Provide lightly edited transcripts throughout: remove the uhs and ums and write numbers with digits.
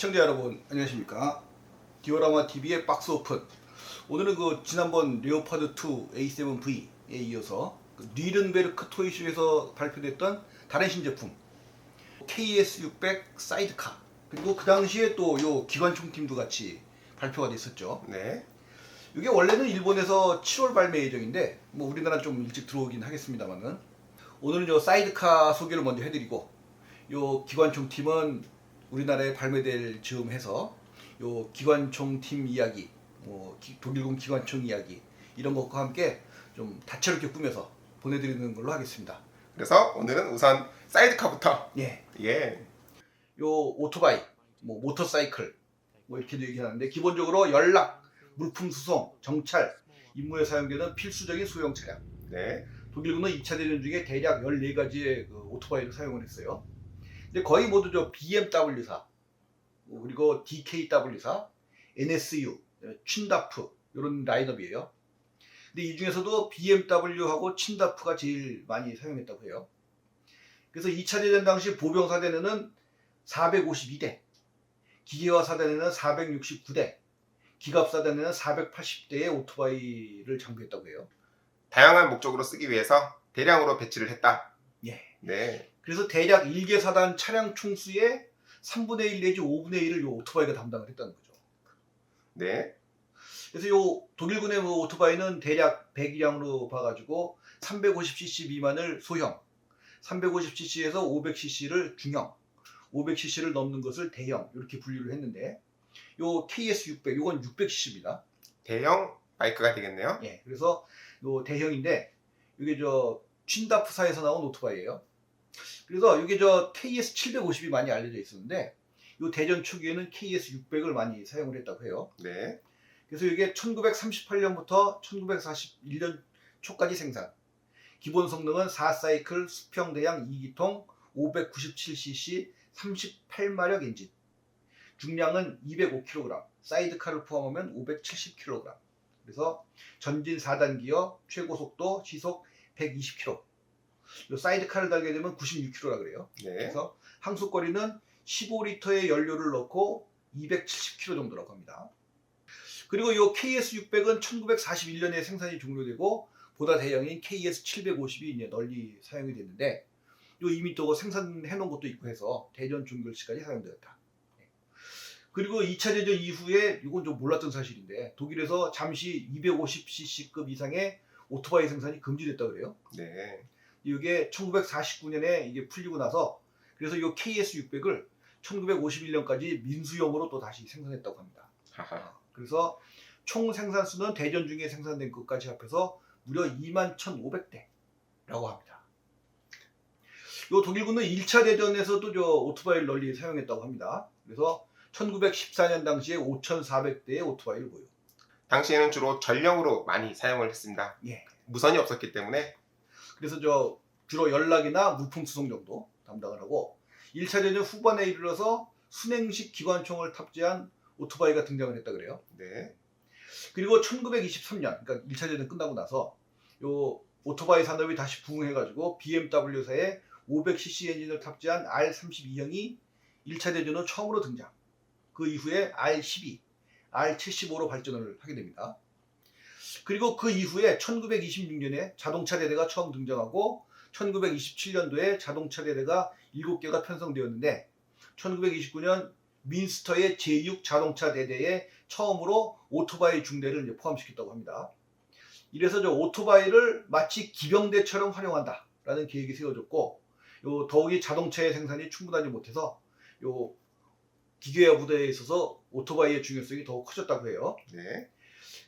시청자 여러분 안녕하십니까. 디오라마 TV의 박스 오픈. 오늘은 지난번 레오파드 2 A7V에 이어서 뉘른베르크 토이쇼에서 발표됐던 다른 신제품 KS600 사이드카, 그리고 그 당시에 또 요 기관총팀도 같이 발표가 됐었죠. 네. 이게 원래는 일본에서 7월 발매 예정인데 우리나라는 좀 일찍 들어오긴 하겠습니다만은, 오늘은 요 사이드카 소개를 먼저 해드리고, 요 기관총팀은 우리나라에 발매될 즈음 해서 요 기관총팀 이야기, 독일군 기관총 이야기 이런 것과 함께 좀 다채롭게 꾸며서 보내드리는 걸로 하겠습니다. 그래서 오늘은 우선 사이드카부터. 예. 요 오토바이, 모터사이클 이렇게도 얘기하는데, 기본적으로 연락, 물품 수송, 정찰, 임무에 사용되는 필수적인 소형 차량. 네. 독일군은 2차 대전 중에 대략 14가지의 오토바이를 사용을 했어요. 근데 거의 모두 BMW사, 그리고 DKW사, NSU, 친다프 이런 라인업이에요. 근데 이 중에서도 BMW하고 친다프가 제일 많이 사용했다고 해요. 그래서 2차 대전 당시 보병 사대는 452대, 기계화 사단에는 469대, 기갑 사단에는 480대의 오토바이를 장비했다고 해요. 다양한 목적으로 쓰기 위해서 대량으로 배치를 했다. 예. 네. 그래서 대략 1개 사단 차량 총수의 3분의 1 내지 5분의 1을 요 오토바이가 담당을 했다는 거죠. 네. 그래서 요 독일군의 오토바이는 대략 배기량으로 봐가지고 350cc 미만을 소형, 350cc에서 500cc를 중형, 500cc를 넘는 것을 대형, 이렇게 분류를 했는데, 요 KS600, 요건 600cc입니다. 대형 바이크가 되겠네요. 예, 그래서 요 대형인데, 이게 친다프사에서 나온 오토바이예요. 그래서 이게 KS750이 많이 알려져 있었는데, 요 대전 초기에는 KS600을 많이 사용을 했다고 해요. 네. 그래서 이게 1938년부터 1941년 초까지 생산. 기본 성능은 4사이클 수평 대양 2기통 597cc 38마력 엔진. 중량은 205kg, 사이드카를 포함하면 570kg. 그래서 전진 4단 기어, 최고 속도 시속 120km. 요 사이드카를 달게 되면 96km라 그래요. 네. 그래서 항속거리는 15리터의 연료를 넣고 270km 정도라고 합니다. 그리고 이 KS600은 1941년에 생산이 종료되고, 보다 대형인 KS750이 이제 널리 사용이 됐는데, 요 이미 또 생산해 놓은 것도 있고 해서 대전 종결 시까지 사용되었다. 그리고 2차 대전 이후에, 이건 좀 몰랐던 사실인데, 독일에서 잠시 250cc급 이상의 오토바이 생산이 금지됐다 그래요. 네. 이게 1949년에 이게 풀리고 나서, 그래서 이 KS600을 1951년까지 민수형으로 또 다시 생산했다고 합니다. 하하. 그래서 총 생산수는 대전 중에 생산된 것까지 합해서 무려 21,500대라고 합니다. 이 독일군은 1차 대전에서도 오토바이를 널리 사용했다고 합니다. 그래서 1914년 당시에 5,400대의 오토바이를 보유. 당시에는 주로 전령으로 많이 사용을 했습니다. 예. 무선이 없었기 때문에. 그래서 주로 연락이나 물품 수송 정도 담당을 하고, 1차 대전 후반에 이르러서 순행식 기관총을 탑재한 오토바이가 등장을 했다 그래요. 네. 그리고 1923년, 그러니까 1차 대전 끝나고 나서 요 오토바이 산업이 다시 부흥해가지고 BMW사의 500cc 엔진을 탑재한 R32형이 1차 대전 후 처음으로 등장. 그 이후에 R12, R75로 발전을 하게 됩니다. 그리고 그 이후에 1926년에 자동차 대대가 처음 등장하고, 1927년도에 자동차 대대가 7개가 편성되었는데, 1929년 민스터의 제6 자동차 대대에 처음으로 오토바이 중대를 포함시켰다고 합니다. 이래서 오토바이를 마치 기병대처럼 활용한다라는 계획이 세워졌고, 더욱이 자동차의 생산이 충분하지 못해서 기계화 부대에 있어서 오토바이의 중요성이 더욱 커졌다고 해요. 네.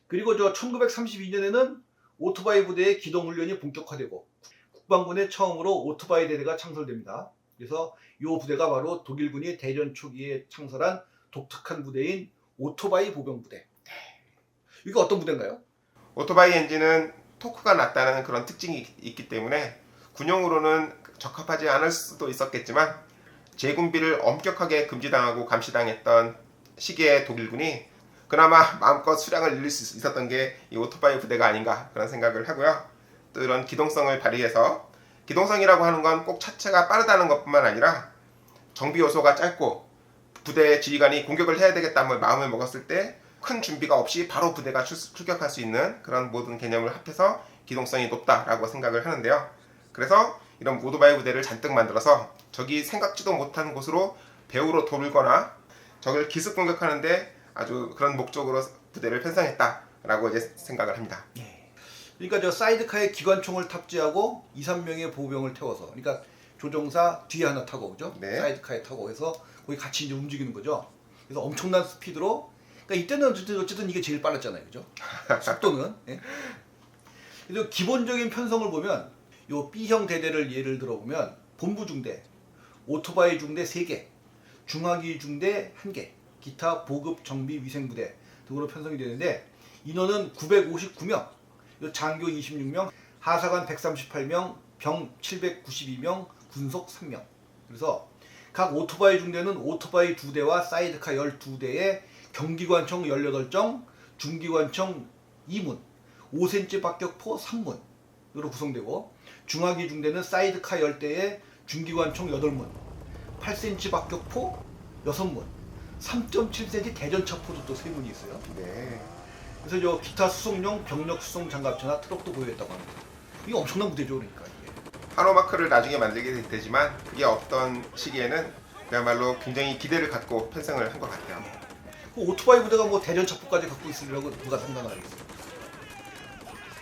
그리고 1932년에는 오토바이 부대의 기동훈련이 본격화되고, 국방군에 처음으로 오토바이 대대가 창설됩니다. 그래서 이 부대가 바로 독일군이 대전 초기에 창설한 독특한 부대인 오토바이 보병부대. 이게 어떤 부대인가요? 오토바이 엔진은 토크가 낮다는 그런 특징이 있기 때문에 군용으로는 적합하지 않을 수도 있었겠지만, 재군비를 엄격하게 금지당하고 감시당했던 시기에 독일군이 그나마 마음껏 수량을 늘릴 수 있었던 게 이 오토바이 부대가 아닌가, 그런 생각을 하고요. 또 이런 기동성을 발휘해서, 기동성이라고 하는 건 꼭 차체가 빠르다는 것뿐만 아니라 정비 요소가 짧고 부대 지휘관이 공격을 해야 되겠다는 마음을 먹었을 때 큰 준비가 없이 바로 부대가 출격할 수 있는 그런 모든 개념을 합해서 기동성이 높다라고 생각을 하는데요. 그래서 이런 오토바이 부대를 잔뜩 만들어서 적이 생각지도 못한 곳으로 배후로 돌거나 적을 기습 공격하는데 아주 그런 목적으로 부대를 편성했다라고 이제 생각을 합니다. 그러니까 저 사이드카에 기관총을 탑재하고 2, 3명의 보병을 태워서, 그러니까 조종사 뒤에 하나 타고, 그죠? 네. 사이드카에 타고 해서 거기 같이 이제 움직이는 거죠. 그래서 엄청난 스피드로, 그러니까 이때는 어쨌든 이게 제일 빨랐잖아요, 그죠? 속도는. 예. 그래서 기본적인 편성을 보면 요 B형 대대를 예를 들어 보면 본부 중대, 오토바이 중대 3개, 중화기 중대 1개, 기타 보급 정비 위생부대 등으로 편성이 되는데 인원은 959명, 장교 26명, 하사관 138명, 병 792명, 군속 3명. 그래서 각 오토바이 중대는 오토바이 2대와 사이드카 12대에 경기관총 18정, 중기관총 2문, 5cm 박격포 3문으로 구성되고, 중화기 중대는 사이드카 10대에 중기관총 8문, 8cm 박격포 6문, 3.7cm 대전차포도 또 3문이 있어요. 네. 그래서 저 기타 수송용 병력 수송 장갑차나 트럭도 보유했다고 합니다. 이게 엄청난 무대죠, 그러니까 이게. 하노마크를 나중에 만들게 되지만 그게 없던 시기에는 그야말로 굉장히 기대를 갖고 편성을 한 것 같아요. 그 오토바이 부대가 뭐 대전차포까지 갖고 있으리라고 누가 상상을 하겠어요.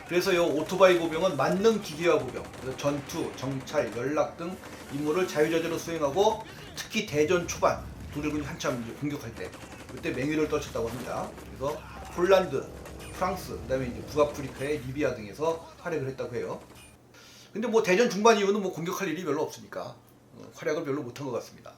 그래서 이 오토바이 보병은 만능 기계화 보병, 그래서 전투, 정찰, 연락 등 임무를 자유자재로 수행하고 특히 대전 초반 도적군이 한참 이제 공격할 때 그때 맹위를 떨쳤다고 합니다. 그래서 폴란드, 프랑스, 그다음에 이제 북아프리카의 리비아 등에서 활약을 했다고 해요. 근데 뭐 대전 중반 이후는 뭐 공격할 일이 별로 없으니까 활약을 별로 못한 것 같습니다.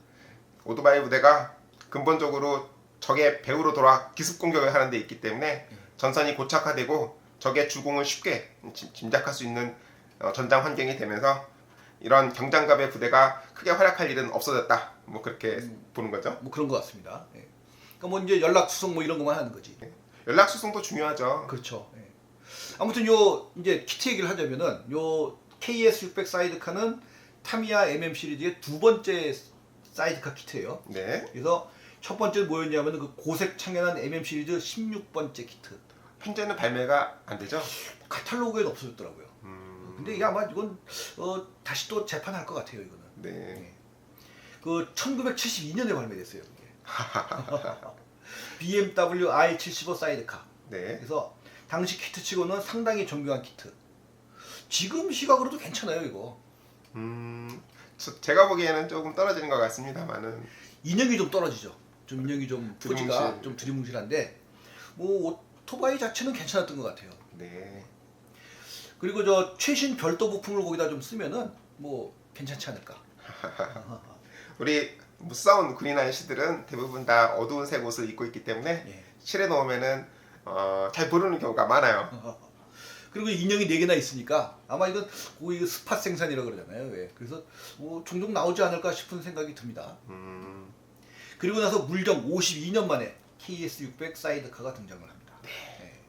오토바이 부대가 근본적으로 적의 배후로 돌아 기습 공격을 하는 데 있기 때문에 전선이 고착화되고 적의 주공을 쉽게 짐작할 수 있는 전장 환경이 되면서 이런 경장갑의 부대가 크게 활약할 일은 없어졌다. 뭐 그렇게 보는 거죠. 뭐 그런 것 같습니다. 예. 그러니까 뭐 이제 연락 수송 뭐 이런 것만 하는 거지. 연락 수송도 중요하죠. 그렇죠. 예. 아무튼 요 이제 키트 얘기를 하자면은 요 KS600 사이드카는 타미야 MM 시리즈의 두 번째 사이드카 키트예요. 네. 그래서 첫 번째 뭐였냐면은 그 고색 창연한 MM 시리즈 16번째 키트. 현재는 발매가 안 되죠. 카탈로그에는 없어졌더라고요. 근데 이게 아마 이건 다시 또 재판할 것 같아요, 이거는. 네. 그 1972년에 발매됐어요, 이게. BMW i75 사이드카. 네. 그래서 당시 키트치고는 상당히 정교한 키트. 지금 시각으로도 괜찮아요, 이거. 제가 보기에는 조금 떨어지는 것 같습니다만은 인형이 좀 떨어지죠. 좀 인형이 좀 포지가 두리뭉실. 좀 두리뭉실한데 뭐 오토바이 자체는 괜찮았던 것 같아요. 네. 그리고 저 최신 별도 부품을 거기다 좀 쓰면은 뭐 괜찮지 않을까. 우리 무싸운 군인 아저씨들은 대부분 다 어두운 색 옷을 입고 있기 때문에 예. 실에 놓으면은 잘 모르는 경우가 많아요. 그리고 인형이 4개나 있으니까 아마 이건 거의 스팟 생산이라고 그러잖아요. 왜? 그래서 뭐 종종 나오지 않을까 싶은 생각이 듭니다. 그리고 나서 물정 52년 만에 KS600 사이드카가 등장을 합니다. 네.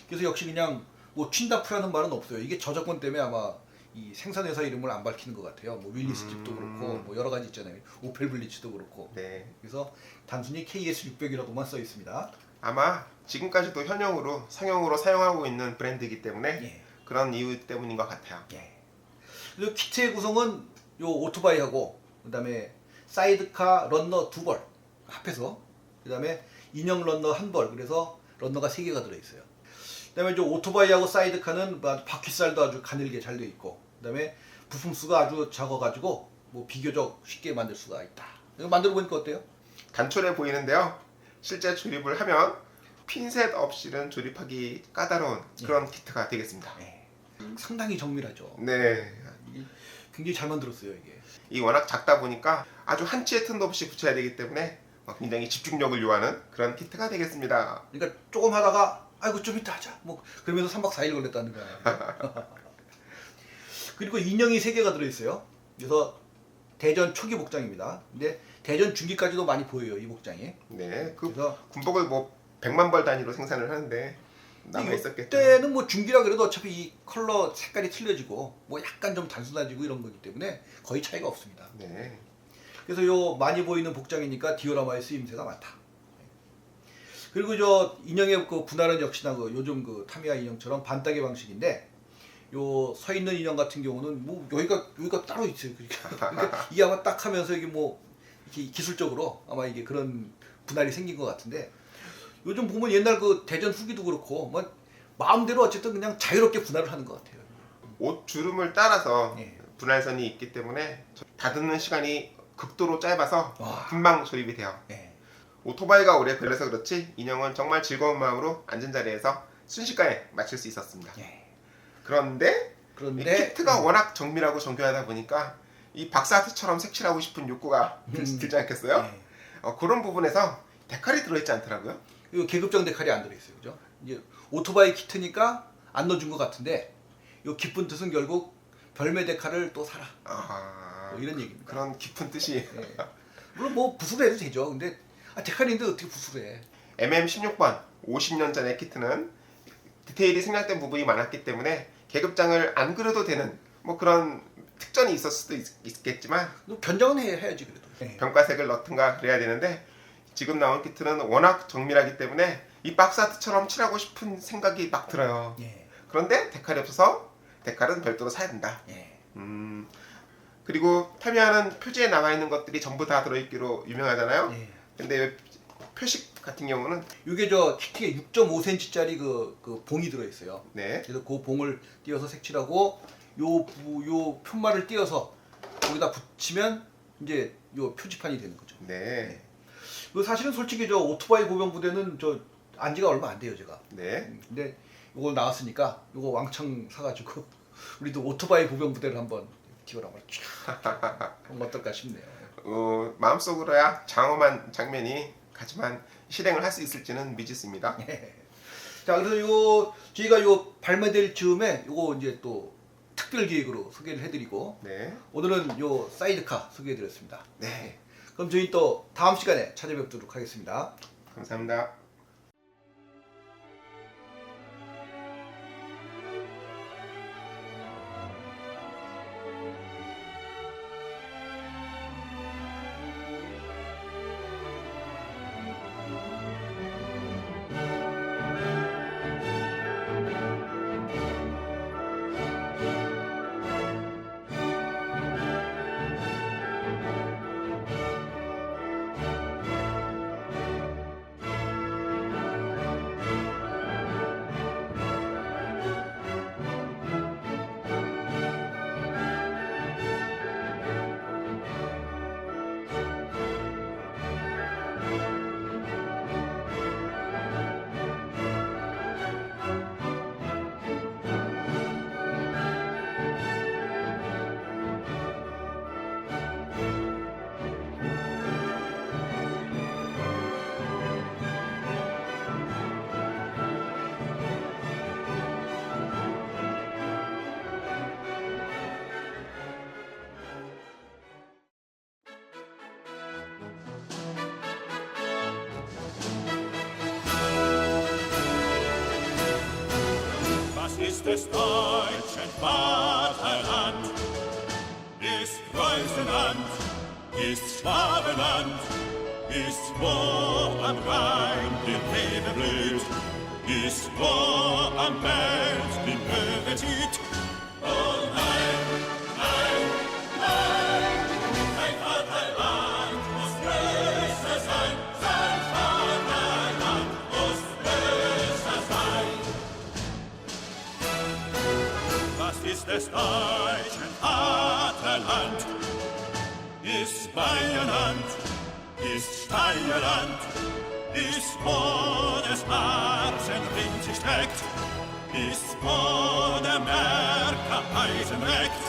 그래서 역시 그냥 뭐 튄다프라는 말은 없어요. 이게 저작권 때문에 아마 이 생산회사 이름을 안 밝히는 것 같아요. 뭐 윌리스 집도 그렇고 뭐 여러 가지 있잖아요. 오펠 블리츠도 그렇고. 네. 그래서 단순히 KS600이라고만 써 있습니다. 아마 지금까지도 현용으로 상용으로 사용하고 있는 브랜드이기 때문에 예. 그런 이유 때문인 것 같아요. 예. 그리고 키트의 구성은 요 오토바이하고 그다음에 사이드카 런너 2벌 합해서 그다음에 인형 런너 1벌 그래서 런너가 3개가 들어 있어요. 그다음에 저 오토바이하고 사이드카는 바퀴살도 아주 가늘게 잘 되어 있고 그다음에 부품 수가 아주 적어 가지고 뭐 비교적 쉽게 만들 수가 있다. 이거 만들어 보니까 어때요? 단촐해 보이는데요. 실제 조립을 하면 핀셋 없이는 조립하기 까다로운 그런 키트가 되겠습니다. 네. 상당히 정밀하죠. 네. 굉장히 잘 만들었어요 이게. 이 워낙 작다 보니까 아주 한치의 틈도 없이 붙여야 되기 때문에 굉장히 집중력을 요하는 그런 키트가 되겠습니다. 그러니까 조금 하다가 아이고 좀 이따 하자. 뭐 그러면서 3박 4일 걸렸다는 거야. 그리고 인형이 3개가 들어 있어요. 그래서 대전 초기 복장입니다. 근데 대전 중기까지도 많이 보여요 이 복장이. 네. 그 그래서 군복을 뭐 100만 벌 단위로 생산을 하는데 남아 있었겠죠. 그때는 뭐 중기라 그래도 어차피 이 컬러 색깔이 틀려지고 뭐 약간 좀 단순해지고 이런 거기 때문에 거의 차이가 없습니다. 네. 그래서 요 많이 보이는 복장이니까 디오라마의 쓰임새가 많다. 그리고 저 인형의 그 분할은 역시나 그 요즘 그 타미야 인형처럼 반따개 방식인데 요 서 있는 인형 같은 경우는 뭐 여기가 따로 있어요. 그러니까 이게 아마 딱 하면서 이게 뭐 이렇게 기술적으로 아마 이게 그런 분할이 생긴 것 같은데 요즘 보면 옛날 그 대전 후기도 그렇고 뭐 마음대로 어쨌든 그냥 자유롭게 분할을 하는 것 같아요. 옷 주름을 따라서 예. 분할선이 있기 때문에 다듬는 시간이 극도로 짧아서 와. 금방 조립이 돼요. 네. 오토바이가 오래 걸려서 그렇지 인형은 정말 즐거운 마음으로 앉은 자리에서 순식간에 마칠 수 있었습니다. 예. 그런데 이 그런데 키트가 워낙 정밀하고 정교하다 보니까 이 박사아트처럼 색칠하고 싶은 욕구가 들지 않겠어요? 네. 그런 부분에서 데칼이 들어있지 않더라고요. 이거 계급장 데칼이 안 들어있어요, 그죠? 이제 오토바이 키트니까 안 넣어준 것 같은데 이 깊은 뜻은 결국 별매 데칼을 또 사라. 뭐 이런 얘기입니다. 그런 깊은 뜻이. 예. 물론 뭐 부수를 해도 되죠. 근데 데칼인데 어떻게 부수를 해? MM16번 50년 전의 키트는 디테일이 생략된 부분이 많았기 때문에 계급장을 안 그려도 되는 뭐 그런 특전이 있을 수도 있겠지만 견장은 해야지 그래도. 예. 병가색을 넣든가 그래야 되는데 지금 나온 키트는 워낙 정밀하기 때문에 이 박스아트처럼 칠하고 싶은 생각이 막 들어요. 예. 그런데 데칼이 없어서 데칼은 별도로 사야 된다. 예. 그리고 타미야는 표지에 나와 있는 것들이 전부 다 들어있기로 유명하잖아요. 예. 근데 표식 같은 경우는 이게 저 키트에 6.5cm짜리 그 봉이 들어있어요. 네. 그래서 그 봉을 띄어서 색칠하고 요 편말을 띄어서 거기다 붙이면 이제 요 표지판이 되는 거죠. 네. 그 사실은 솔직히 저 오토바이 보병 부대는 저 안지가 얼마 안 돼요 제가. 네. 근데 요걸 나왔으니까 요거 왕창 사가지고 우리도 오토바이 보병 부대를 한번 디오라마를 쫙 그럼 어떨까 싶네요. 마음속으로야 장엄한 장면이 가지만 실행을 할 수 있을지는 미지수입니다. 자, 그래서 요 저희가 요 발매될 즈음에 요거 이제 또 특별 기획으로 소개를 해드리고 네. 오늘은 요 사이드카 소개해드렸습니다. 네. 그럼 저희 또 다음 시간에 찾아뵙도록 하겠습니다. 감사합니다. Ist des deutschen Vaterland, ist Preußenland, ist Schwabenland, ist wo am Rhein die Rebe blüht, ist wo am Feld die Möwe zieht. Oh nein, nein, nein, dein Vaterland muss größer sein, sein Vaterland muss größer sein. Was ist des deutschen Vaterland? Ist Bayerland, ist Steierland, ist wo des Achsenring sich streckt, ist wo der Märker Eisen weckt.